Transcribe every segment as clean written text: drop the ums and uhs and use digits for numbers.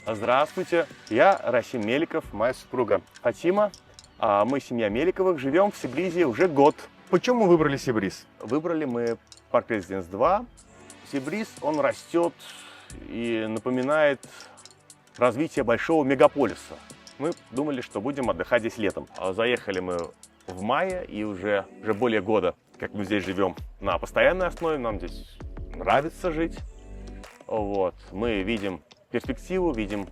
Здравствуйте, я Расим Меликов, моя супруга Фатима. Мы, семья Меликовых, живем в Сибризе уже год. Почему вы выбрали Сибриз? Выбрали мы Парк Резиденс 2. Сибриз, он растет и напоминает развитие большого мегаполиса. Мы думали, что будем отдыхать здесь летом. Заехали мы в мае и уже более года, как мы здесь живем на постоянной основе. Нам здесь нравится жить. Вот. Мы видим перспективу, видим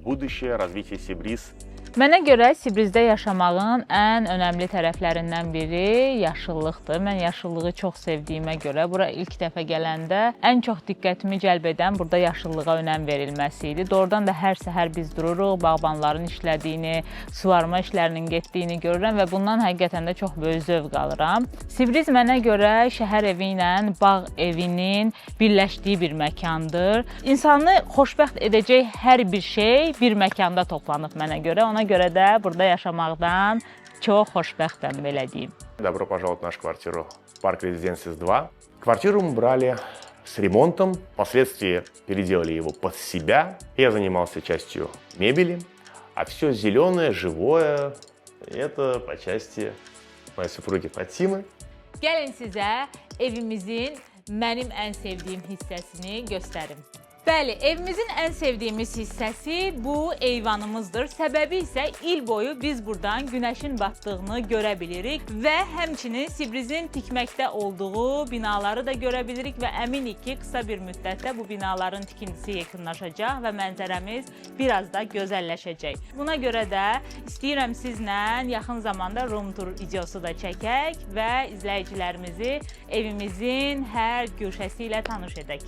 будущее развития Сибриз. Mənə görə Sibrizdə yaşamağın ən önəmli tərəflərindən biri yaşıllıqdır. Mən yaşıllığı çox sevdiyimə görə bura ilk dəfə gələndə ən çox diqqətimi cəlb edən burada yaşıllığa önəm verilməsi idi. Doğrudan da hər səhər biz dururuq, bağbanların işlədiyini, suvarma işlərinin getdiyini görürəm və bundan həqiqətən də çox böyük zövq alıram. Sibriz mənə görə şəhər evi ilə bağ evinin birləşdiyi bir məkandır. İnsanı xoşbəxt edəcək hər bir şey bir məkanda toplanıb mənə görə. Ona görə də burada yaşamaqdan çox xoşbəxtəm, belə deyim. Добро пожаловать в нашу квартиру Парк Резиденсис 2. Квартиру мы брали с ремонтом, впоследствии переделали его под себя. Я занимался частью мебели, а все зеленое, живое, это по части моей супруги Фатимы. Gəlin sizə evimizin mənim ən sevdiyim hissəsini göstərim. Bəli, evimizin ən sevdiyimiz hissəsi bu eyvanımızdır. Səbəbi isə il boyu biz buradan günəşin batdığını görə bilirik və həmçinin Sibrizin tikməkdə olduğu binaları da görə bilirik və əminik ki, qısa bir müddətdə bu binaların tikintisi yekunlaşacaq və mənzərəmiz biraz da gözəlləşəcək. Buna görə də istəyirəm sizlə yaxın zamanda room tour videosu da çəkək və izləyicilərimizi evimizin hər güşəsi ilə tanış edək.